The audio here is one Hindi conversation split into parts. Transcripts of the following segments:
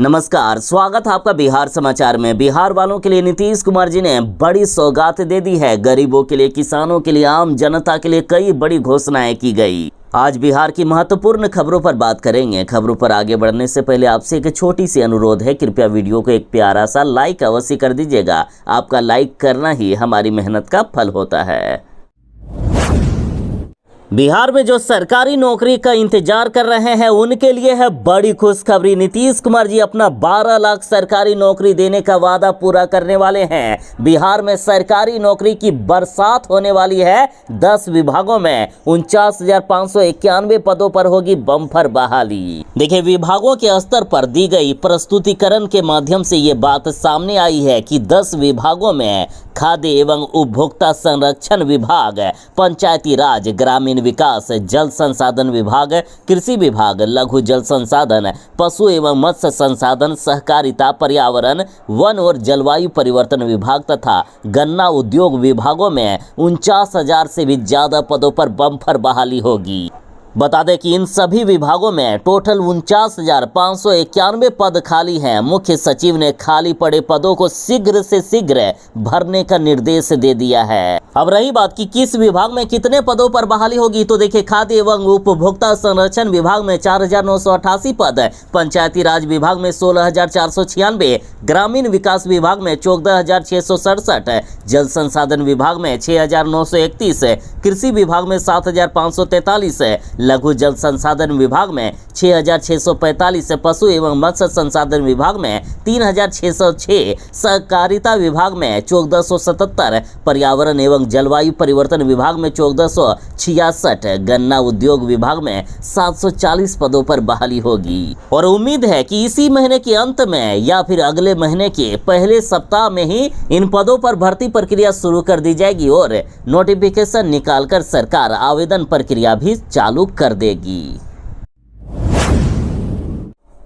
नमस्कार, स्वागत है आपका बिहार समाचार में। बिहार वालों के लिए नीतीश कुमार जी ने बड़ी सौगात दे दी है। गरीबों के लिए, किसानों के लिए, आम जनता के लिए कई बड़ी घोषणाएं की गई। आज बिहार की महत्वपूर्ण खबरों पर बात करेंगे। खबरों पर आगे बढ़ने से पहले आपसे एक छोटी सी अनुरोध है, कृपया वीडियो को एक प्यारा सा लाइक अवश्य कर दीजिएगा। आपका लाइक करना ही हमारी मेहनत का फल होता है। बिहार में जो सरकारी नौकरी का इंतजार कर रहे हैं उनके लिए है बड़ी खुशखबरी। नीतीश कुमार जी अपना 12 लाख सरकारी नौकरी देने का वादा पूरा करने वाले हैं। बिहार में सरकारी नौकरी की बरसात होने वाली है। 10 विभागों में 49,591 पदों पर होगी बम्पर बहाली। देखिए, विभागों के स्तर पर दी गई प्रस्तुतिकरण के माध्यम से ये बात सामने आई है कि 10 विभागों में खाद्य एवं उपभोक्ता संरक्षण विभाग, पंचायती राज, ग्रामीण विकास, जल संसाधन विभाग, कृषि विभाग, लघु जल संसाधन, पशु एवं मत्स्य संसाधन, सहकारिता, पर्यावरण, वन और जलवायु परिवर्तन विभाग तथा गन्ना उद्योग विभागों में 49,000 से भी ज्यादा पदों पर बम्पर बहाली होगी। बता दें कि इन सभी विभागों में टोटल 49,591 पद खाली हैं। मुख्य सचिव ने खाली पड़े पदों को शीघ्र से शीघ्र भरने का निर्देश दे दिया है। अब रही बात कि किस विभाग में कितने पदों पर बहाली होगी, तो देखिए, खाद्य एवं उपभोक्ता संरक्षण विभाग में 4,988 पद, पंचायती राज विभाग में 16,496, ग्रामीण विकास विभाग में 14,667, जल संसाधन विभाग में 6,931, कृषि विभाग में 7,543, लघु जल संसाधन विभाग में 6,645, पशु एवं मत्स्य संसाधन विभाग में 3,606, सहकारिता विभाग में 1,477, पर्यावरण एवं जलवायु परिवर्तन विभाग में 1,466, गन्ना उद्योग विभाग में 740 पदों पर बहाली होगी। और उम्मीद है कि इसी महीने के अंत में या फिर अगले महीने के पहले सप्ताह में ही इन पदों पर भर्ती प्रक्रिया शुरू कर दी जाएगी और नोटिफिकेशन निकालकर सरकार आवेदन प्रक्रिया भी चालू कर देगी।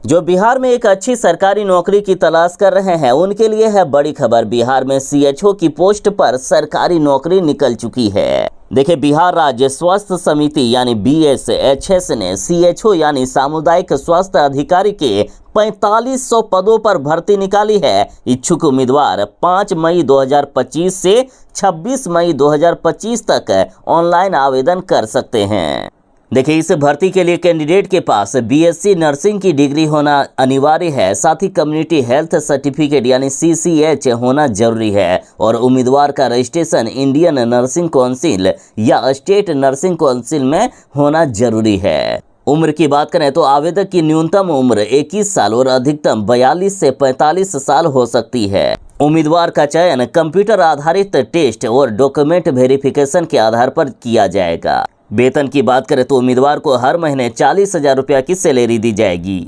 जो बिहार में एक अच्छी सरकारी नौकरी की तलाश कर रहे हैं उनके लिए है बड़ी खबर। बिहार में सीएचओ की पोस्ट पर सरकारी नौकरी निकल चुकी है। देखिए, बिहार राज्य स्वास्थ्य समिति यानी BSHS ने सीएचओ यानी सामुदायिक स्वास्थ्य अधिकारी के 4500 पदों पर भर्ती निकाली है। इच्छुक उम्मीदवार 5 मई 2025 से 26 मई 2025 तक ऑनलाइन आवेदन कर सकते हैं। देखिए, इस भर्ती के लिए कैंडिडेट के पास BSc नर्सिंग की डिग्री होना अनिवार्य है। साथ ही कम्युनिटी हेल्थ सर्टिफिकेट यानी CCH होना जरूरी है और उम्मीदवार का रजिस्ट्रेशन इंडियन नर्सिंग काउंसिल या स्टेट नर्सिंग काउंसिल में होना जरूरी है। उम्र की बात करें तो आवेदक की न्यूनतम उम्र 21 साल और अधिकतम 42 से 45 साल हो सकती है। उम्मीदवार का चयन कंप्यूटर आधारित टेस्ट और डॉक्यूमेंट वेरिफिकेशन के आधार पर किया जाएगा। वेतन की बात करें तो उम्मीदवार को हर महीने 40,000 रुपया की सैलरी दी जाएगी।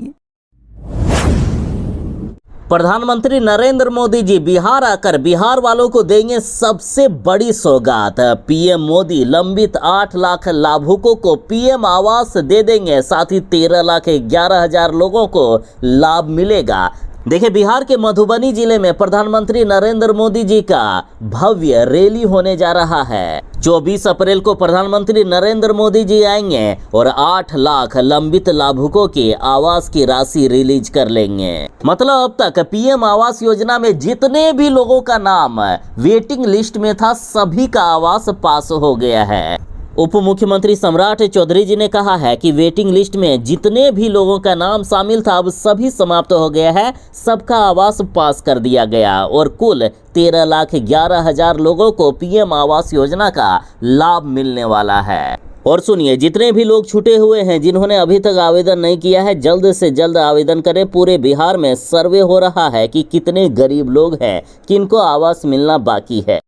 प्रधानमंत्री नरेंद्र मोदी जी बिहार आकर बिहार वालों को देंगे सबसे बड़ी सौगात। पीएम मोदी लंबित 8 लाख लाभुकों को पीएम आवास दे देंगे। साथ ही 13,11,000 लोगों को लाभ मिलेगा। देखिए, बिहार के मधुबनी जिले में प्रधानमंत्री नरेंद्र मोदी जी का भव्य रैली होने जा रहा है। 24 अप्रैल को प्रधानमंत्री नरेंद्र मोदी जी आएंगे और 8 लाख लंबित लाभुकों के आवास की राशि रिलीज कर लेंगे। मतलब अब तक पीएम आवास योजना में जितने भी लोगों का नाम वेटिंग लिस्ट में था सभी का आवास पास हो गया है। उप मुख्यमंत्री सम्राट चौधरी जी ने कहा है कि वेटिंग लिस्ट में जितने भी लोगों का नाम शामिल था अब सभी समाप्त हो गया है। सबका आवास पास कर दिया गया और कुल 13,11,000 लोगों को पीएम आवास योजना का लाभ मिलने वाला है। और सुनिए, जितने भी लोग छूटे हुए हैं जिन्होंने अभी तक आवेदन नहीं किया है, जल्द से जल्द आवेदन करें। पूरे बिहार में सर्वे हो रहा है कि कितने गरीब लोग हैं किनको आवास मिलना बाकी है।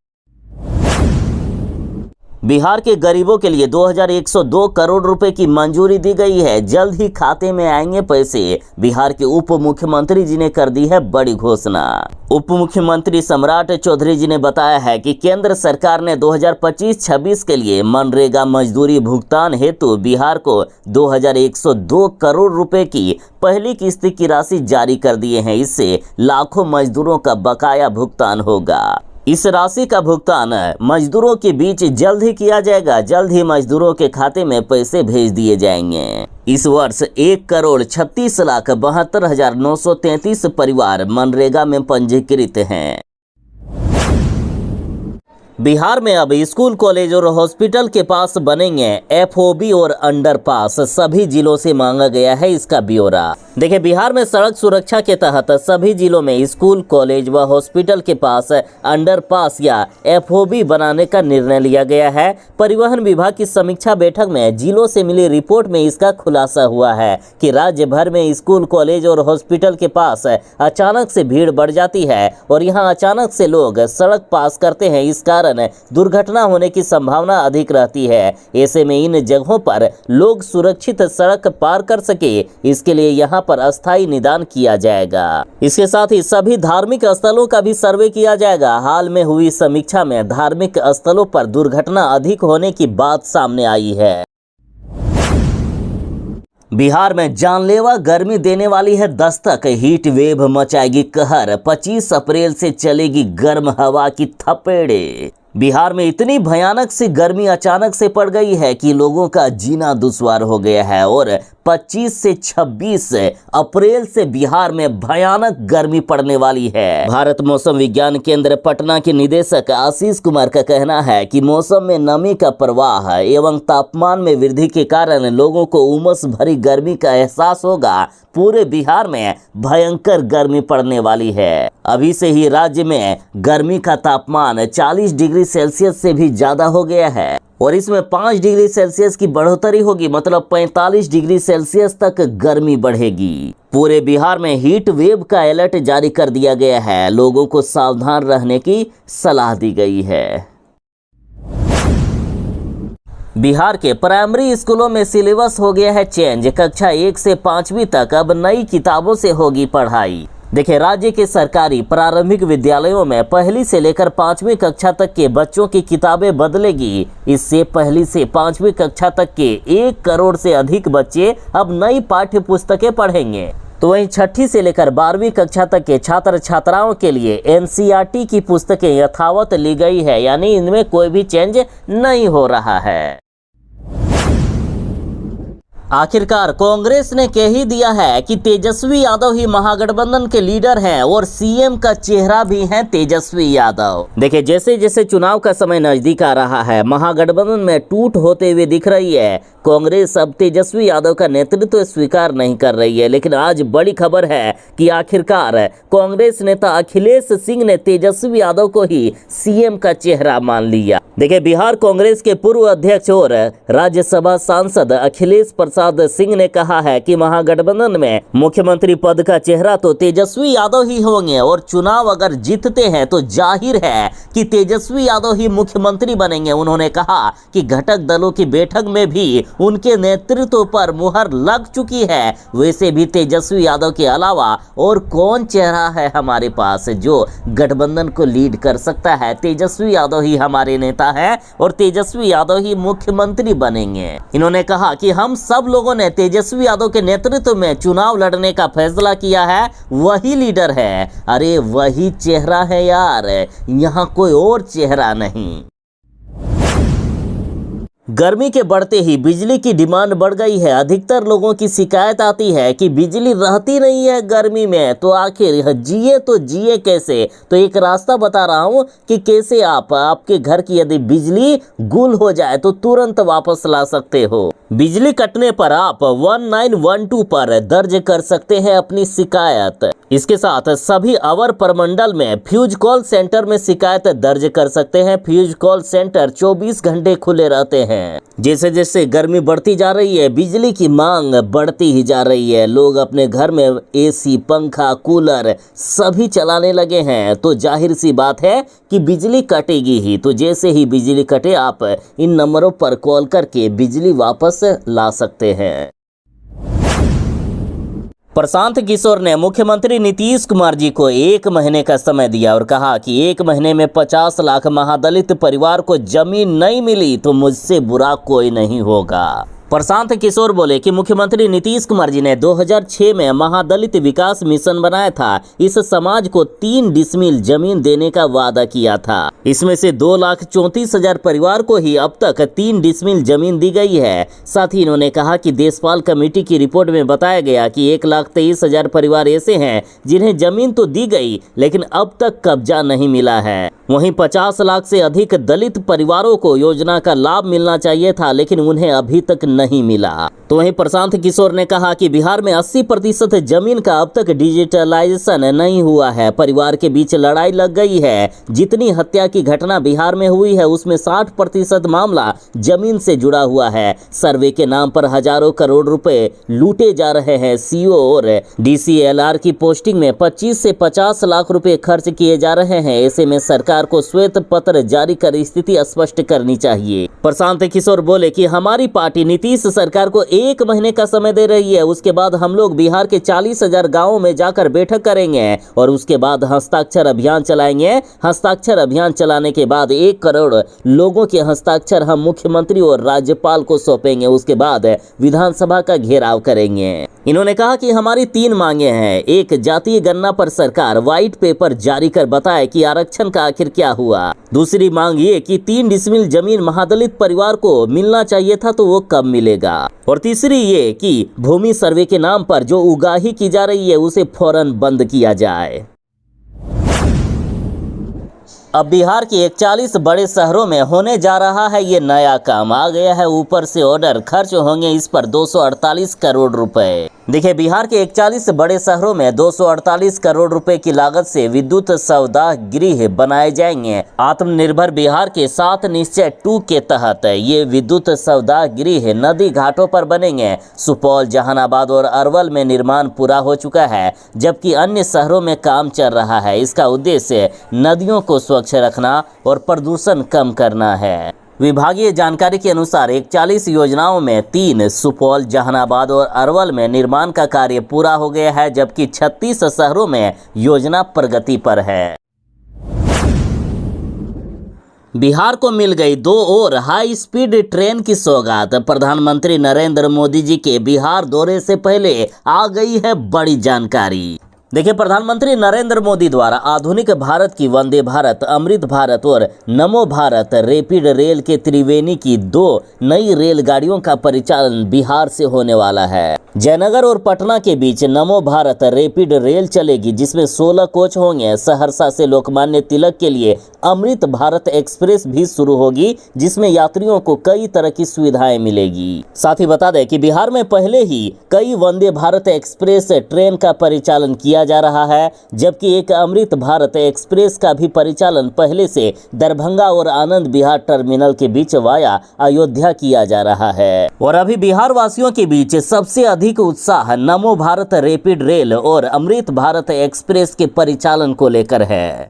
बिहार के गरीबों के लिए 2,102 करोड़ रुपए की मंजूरी दी गई है। जल्द ही खाते में आएंगे पैसे। बिहार के उप मुख्यमंत्री जी ने कर दी है बड़ी घोषणा। उप मुख्यमंत्री सम्राट चौधरी जी ने बताया है कि केंद्र सरकार ने 2025-26 के लिए मनरेगा मजदूरी भुगतान हेतु बिहार को 2,102 करोड़ रुपए की पहली किस्त की राशि जारी कर दिए हैं। इससे लाखों मजदूरों का बकाया भुगतान होगा। इस राशि का भुगतान मजदूरों के बीच जल्द ही किया जाएगा। जल्द ही मजदूरों के खाते में पैसे भेज दिए जाएंगे। इस वर्ष 1,36,72,933 परिवार मनरेगा में पंजीकृत हैं। बिहार में अब स्कूल, कॉलेज और हॉस्पिटल के पास बनेंगे एफओबी और अंडरपास। सभी जिलों से मांगा गया है इसका ब्यौरा। देखिए, बिहार में सड़क सुरक्षा के तहत सभी जिलों में स्कूल, कॉलेज व हॉस्पिटल के पास अंडरपास या एफओबी बनाने का निर्णय लिया गया है। परिवहन विभाग की समीक्षा बैठक में जिलों से मिली रिपोर्ट में इसका खुलासा हुआ है कि राज्य भर में स्कूल, कॉलेज और हॉस्पिटल के पास अचानक से भीड़ बढ़ जाती है और यहाँ अचानक से लोग सड़क पास करते हैं। इस कारण दुर्घटना होने की संभावना अधिक रहती है। ऐसे में इन जगहों पर लोग सुरक्षित सड़क पार कर सके, इसके लिए यहाँ पर अस्थायी निदान किया जाएगा। इसके साथ ही सभी धार्मिक स्थलों का भी सर्वे किया जाएगा। हाल में हुई समीक्षा में धार्मिक स्थलों पर दुर्घटना अधिक होने की बात सामने आई है। बिहार में जानलेवा गर्मी देने वाली है दस्तक। हीट वेव मचाएगी कहर। 25 अप्रैल से चलेगी गर्म हवा की थपेड़े। बिहार में इतनी भयानक सी गर्मी अचानक से पड़ गई है कि लोगों का जीना दुश्वार हो गया है और 25 से 26 अप्रैल से बिहार में भयानक गर्मी पड़ने वाली है। भारत मौसम विज्ञान केंद्र पटना के निदेशक आशीष कुमार का कहना है कि मौसम में नमी का प्रवाह एवं तापमान में वृद्धि के कारण लोगों को उमस भरी गर्मी का एहसास होगा। पूरे बिहार में भयंकर गर्मी पड़ने वाली है। अभी से ही राज्य में गर्मी का तापमान 40 डिग्री सेल्सियस से भी ज्यादा हो गया है और इसमें 5 डिग्री सेल्सियस की बढ़ोतरी होगी, मतलब 45 डिग्री सेल्सियस तक गर्मी बढ़ेगी। पूरे बिहार में हीट वेव का अलर्ट जारी कर दिया गया है। लोगों को सावधान रहने की सलाह दी गई है। बिहार के प्राइमरी स्कूलों में सिलेबस हो गया है चेंज। कक्षा 1 से 5वीं तक अब नई किताबों से होगी पढ़ाई। देखिए, राज्य के सरकारी प्रारंभिक विद्यालयों में 1ली से लेकर 5वीं कक्षा तक के बच्चों की किताबें बदलेगी। इससे 1ली से 5वीं कक्षा तक के 1 करोड़ से अधिक बच्चे अब नई पाठ्य पुस्तकें पढ़ेंगे। तो वहीं 6ठी से लेकर 12वीं कक्षा तक के छात्र छात्राओं के लिए एनसीईआरटी की पुस्तकें यथावत ली गई है, यानी इनमें कोई भी चेंज नहीं हो रहा है। आखिरकार कांग्रेस ने कह ही दिया है कि तेजस्वी यादव ही महागठबंधन के लीडर हैं और सीएम का चेहरा भी है तेजस्वी यादव। देखिए, जैसे जैसे चुनाव का समय नजदीक आ रहा है, महागठबंधन में टूट होते हुए दिख रही है। कांग्रेस अब तेजस्वी यादव का नेतृत्व स्वीकार नहीं कर रही है। लेकिन आज बड़ी खबर है कि आखिरकार कांग्रेस नेता अखिलेश सिंह ने तेजस्वी यादव को ही सीएम का चेहरा मान लिया। देखिए, बिहार कांग्रेस के पूर्व अध्यक्ष और राज्यसभा सांसद अखिलेश प्रसाद सिंह ने कहा है कि महागठबंधन में मुख्यमंत्री पद का चेहरा तो तेजस्वी यादव ही होंगे और चुनाव अगर जीतते हैं तो जाहिर है कि तेजस्वी यादव ही मुख्यमंत्री बनेंगे। उन्होंने कहा कि घटक दलों की बैठक में भी उनके नेतृत्व पर मुहर लग चुकी है। वैसे भी तेजस्वी यादव के अलावा और कौन चेहरा है हमारे पास जो गठबंधन को लीड कर सकता है? तेजस्वी यादव ही हमारे नेता है और तेजस्वी यादव ही मुख्यमंत्री बनेंगे। इन्होंने कहा कि हम सब लोगों ने तेजस्वी यादव के नेतृत्व में चुनाव लड़ने का फैसला किया है, वही लीडर है। अरे वही चेहरा है यार, यहाँ कोई और चेहरा नहीं। गर्मी के बढ़ते ही बिजली की डिमांड बढ़ गई है। अधिकतर लोगों की शिकायत आती है कि बिजली रहती नहीं है गर्मी में, तो आखिर जिए कैसे? तो एक रास्ता बता रहा हूँ कि कैसे आपके घर की यदि बिजली गुल हो जाए तो तुरंत वापस ला सकते हो। बिजली कटने पर आप 1912 पर दर्ज कर सकते हैं अपनी शिकायत। इसके साथ सभी अवर प्रमंडल में फ्यूज कॉल सेंटर में शिकायत दर्ज कर सकते हैं। फ्यूज कॉल सेंटर 24 घंटे खुले रहते हैं। जैसे जैसे गर्मी बढ़ती जा रही है, बिजली की मांग बढ़ती ही जा रही है। लोग अपने घर में एसी, पंखा, कूलर सभी चलाने लगे हैं, तो जाहिर सी बात है कि बिजली कटेगी ही। तो जैसे ही बिजली कटे, आप इन नंबरों पर कॉल करके बिजली वापस ला सकते हैं। प्रशांत किशोर ने मुख्यमंत्री नीतीश कुमार जी को 1 महीने का समय दिया और कहा कि 1 महीने में 50 लाख महादलित परिवार को जमीन नहीं मिली तो मुझसे बुरा कोई नहीं होगा। प्रशांत किशोर बोले कि मुख्यमंत्री नीतीश कुमार जी ने 2006 में महादलित विकास मिशन बनाया था। इस समाज को 3 डिसमिल जमीन देने का वादा किया था। इसमें से 2,34,000 परिवार को ही अब तक 3 डिसमिल जमीन दी गई है। साथ ही इन्होंने कहा कि देशपाल कमेटी की रिपोर्ट में बताया गया कि 1,23,000 परिवार ऐसे हैं जिन्हें जमीन तो दी गई लेकिन अब तक कब्जा नहीं मिला है। वहीं 50 लाख से अधिक दलित परिवारों को योजना का लाभ मिलना चाहिए था लेकिन उन्हें अभी तक नहीं मिला। तो वहीं प्रशांत किशोर ने कहा कि बिहार में 80% जमीन का अब तक डिजिटलाइजेशन नहीं हुआ है। परिवार के बीच लड़ाई लग गई है। जितनी हत्या की घटना बिहार में हुई है उसमें 60% मामला जमीन से जुड़ा हुआ है। सर्वे के नाम पर हजारों करोड़ रुपए लूटे जा रहे हैं। सीओ और DCLR की पोस्टिंग में 25 से 50 लाख रुपए खर्च किए जा रहे हैं। ऐसे में सरकार को श्वेत पत्र जारी कर स्थिति स्पष्ट करनी चाहिए। प्रशांत किशोर बोले कि हमारी पार्टी नीतीश सरकार को 1 महीने का समय दे रही है। उसके बाद हम लोग बिहार के 40,000 गाँवों में जाकर बैठक करेंगे और उसके बाद हस्ताक्षर अभियान चलाएंगे। हस्ताक्षर अभियान चलाने के बाद 1 करोड़ लोगों के हस्ताक्षर हम मुख्यमंत्री और राज्यपाल को सौंपेंगे। उसके बाद विधानसभा का घेराव करेंगे। इन्होंने कहा कि हमारी 3 मांगे हैं। 1, जातीय गणना पर सरकार व्हाइट पेपर जारी कर बताए कि आरक्षण का आखिर क्या हुआ। दूसरी मांग ये कि 3 डिसमिल जमीन महादलित परिवार को मिलना चाहिए था तो वो कब मिलेगा। और तीसरी ये कि भूमि सर्वे के नाम पर जो उगाही की जा रही है उसे फौरन बंद किया जाए। अब बिहार के 41 बड़े शहरों में होने जा रहा है ये नया काम। आ गया है ऊपर से ऑर्डर, खर्च होंगे इस पर 248 करोड़ रुपए। देखिए, बिहार के 41 बड़े शहरों में 248 करोड़ रुपए की लागत से विद्युत सौदा गृह बनाए जाएंगे। आत्मनिर्भर बिहार के 7 निश्चय 2 के तहत ये विद्युत सौदा गृह नदी घाटों पर बनेंगे। सुपौल, जहानाबाद और अरवल में निर्माण पूरा हो चुका है जबकि अन्य शहरों में काम चल रहा है। इसका उद्देश्य नदियों को स्वच्छ रखना और प्रदूषण कम करना है। विभागीय जानकारी के अनुसार 41 योजनाओं में 3 सुपौल, जहानाबाद और अरवल में निर्माण का कार्य पूरा हो गया है जबकि 36 शहरों में योजना प्रगति पर है। बिहार को मिल गई 2 और हाई स्पीड ट्रेन की सौगात। प्रधानमंत्री नरेंद्र मोदी जी के बिहार दौरे से पहले आ गई है बड़ी जानकारी। देखिए, प्रधानमंत्री नरेंद्र मोदी द्वारा आधुनिक भारत की वंदे भारत, अमृत भारत और नमो भारत रैपिड रेल के त्रिवेणी की 2 नई रेलगाड़ियों का परिचालन बिहार से होने वाला है। जयनगर और पटना के बीच नमो भारत रैपिड रेल चलेगी जिसमें 16 कोच होंगे। सहरसा से लोकमान्य तिलक के लिए अमृत भारत एक्सप्रेस भी शुरू होगी जिसमें यात्रियों को कई तरह की सुविधाएं मिलेगी। साथ ही बता दें कि बिहार में पहले ही कई वंदे भारत एक्सप्रेस ट्रेन का परिचालन किया जा रहा है जबकि एक अमृत भारत एक्सप्रेस का भी परिचालन पहले से दरभंगा और आनंद विहार टर्मिनल के बीच वाया अयोध्या किया जा रहा है। और अभी बिहार वासियों के बीच सबसे अधिक उत्साह नमो भारत रैपिड रेल और अमृत भारत एक्सप्रेस के परिचालन को लेकर है।